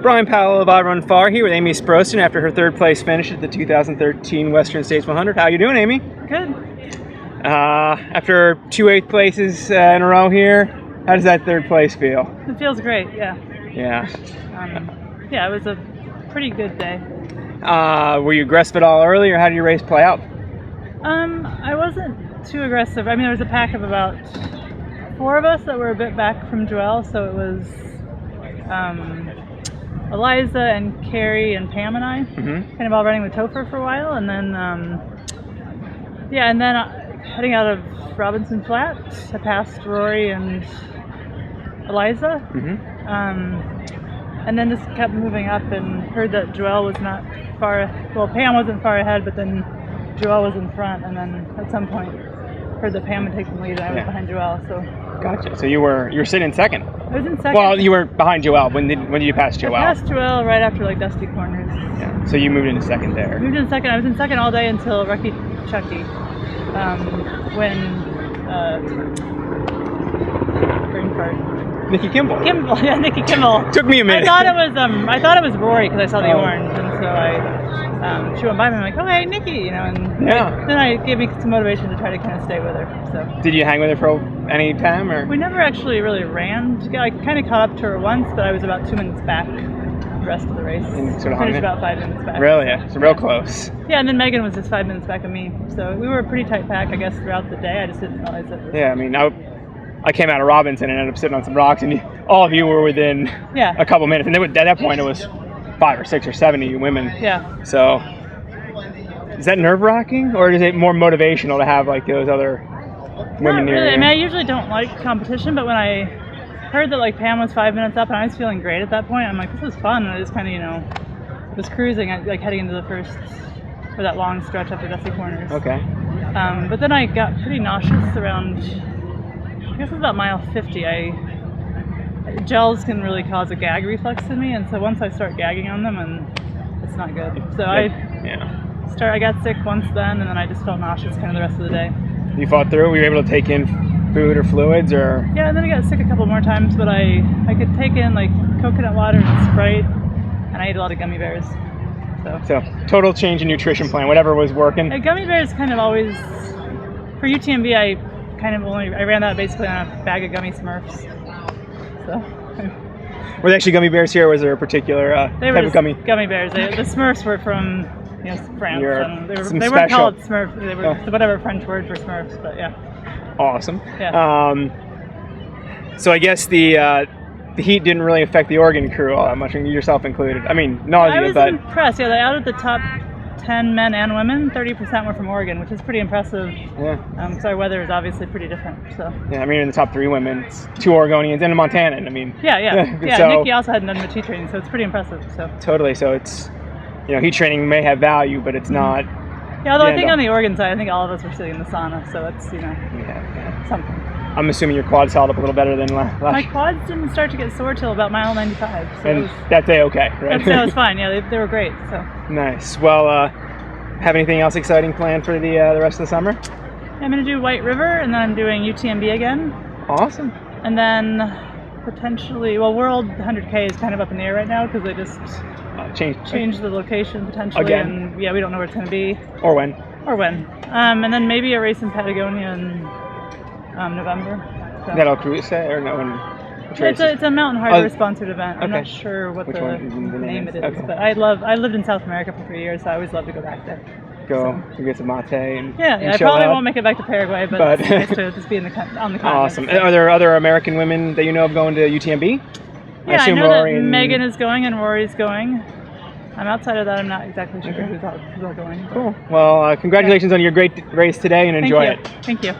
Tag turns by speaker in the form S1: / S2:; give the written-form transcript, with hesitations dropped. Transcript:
S1: Brian Powell of I Run Far here with Amy Sporton after her third place finish at the 2013 Western States 100. How you doing, Amy?
S2: Good.
S1: After 2 8th places in a row here, how does that third place feel?
S2: It feels great, yeah.
S1: Yeah.
S2: Yeah, it was a pretty good day.
S1: Were you aggressive at all early, or how did your race play out?
S2: I wasn't too aggressive. I mean, there was a pack of about 4 of us that were a bit back from Joelle, so it was Eliza and Carrie and Pam and I, kind of all running with Topher for a while, and then heading out of Robinson Flat, I passed Rory and Eliza, and then just kept moving up and heard that Joelle was not far. Well, Pam wasn't far ahead, but then Joelle was in front, and then at some point heard that Pam had taken the lead, and I was behind Joelle. So.
S1: Gotcha. So you were sitting in second.
S2: I was in second.
S1: Well, you were behind Joelle. When did you pass Joelle?
S2: I passed Joelle right after Dusty Corners.
S1: Yeah. So you moved into second there.
S2: Moved in second. I was in second all day until Rucky Chucky. When brain fart.
S1: Nikki Kimball.
S2: Nikki Kimball.
S1: Took me a minute.
S2: I thought it was Rory because I saw the orange, and so she went by me. I'm like, oh hey, Nikki, and then I gave me some motivation to try to kind of stay with her. So.
S1: Did you hang with her for any time, or?
S2: We never actually really ran. I kind of caught up to her once, but I was about 2 minutes back the rest of the race.
S1: And sort of
S2: finished about 5 minutes back.
S1: Really? Yeah. So real close.
S2: Yeah, and then Megan was just 5 minutes back of me. So we were a pretty tight pack, I guess, throughout the day. I just didn't realize it.
S1: Yeah, I mean, I came out of Robinson and ended up sitting on some rocks, and all of you were within a couple minutes. And at that point, it was 5 or 6 or 7 of you women.
S2: Yeah.
S1: So is that nerve-wracking, or is it more motivational to have those other women near you?
S2: I mean, I usually don't like competition, but when I heard that Pam was 5 minutes up and I was feeling great at that point, I'm like, this is fun. And I just kind of, was cruising, heading into the first, or that long stretch up the Dusty Corners.
S1: Okay.
S2: But then I got pretty nauseous around, I guess it was about mile 50. Gels can really cause a gag reflex in me, and so once I start gagging on them, and it's not good. So I got sick once then, and then I just felt nauseous kind of the rest of the day.
S1: You fought through? Were you able to take in food or fluids, or?
S2: Yeah, and then I got sick a couple more times, but I could take in coconut water and Sprite, and I ate a lot of gummy bears.
S1: So total change in nutrition plan, whatever was working.
S2: Gummy bears kind of always, for UTMB, I ran that basically on a bag of gummy Smurfs. So.
S1: Were they actually gummy bears here, or was there a particular type of gummy?
S2: Gummy bears. The Smurfs were from France. They weren't
S1: special.
S2: called Smurfs. They were whatever French word for Smurfs, but yeah.
S1: Awesome.
S2: Yeah.
S1: So I guess the heat didn't really affect the Oregon crew all that much, and yourself included. I mean,
S2: I was impressed. Yeah, out of the top 10 men and women, 30% were from Oregon, which is pretty impressive.
S1: Yeah.
S2: Because our weather is obviously pretty different. So.
S1: Yeah, I mean, in the top 3 women, it's 2 Oregonians and a Montanan. I mean.
S2: Yeah.
S1: So,
S2: Nikki also hadn't done much heat training, so it's pretty impressive. So.
S1: Totally. So it's, heat training may have value, but it's not.
S2: Yeah, although I think on the Oregon side, I think all of us were sitting in the sauna, so it's something.
S1: I'm assuming your quads held up a little better than last.
S2: My quads didn't start to get sore till about mile 95. So
S1: and that day, okay, right?
S2: That was fine. Yeah, they were great. So.
S1: Nice. Well, have anything else exciting planned for the rest of the summer?
S2: I'm going to do White River, and then I'm doing UTMB again.
S1: Awesome.
S2: And then potentially, World 100K is kind of up in the air right now because they just changed the location potentially.
S1: Again.
S2: And we don't know where it's going to be.
S1: Or when.
S2: And then maybe a race in Patagonia in November. So.
S1: Is that all cruise or no?
S2: It's a Mountain Hardware sponsored event. I'm not sure what
S1: Which
S2: the name it is,
S1: okay.
S2: but I lived in South America for 3 years, so I always love to go back there.
S1: You get some mate and
S2: I probably won't make it back to Paraguay, but it's nice to just be on the continent.
S1: Awesome. Are there other American women that you know of going to UTMB?
S2: Yeah, I know that Megan is going and Rory's going. Outside of that, I'm not exactly sure who's all going.
S1: Cool. Well, congratulations on your great race today, and enjoy it.
S2: Thank you.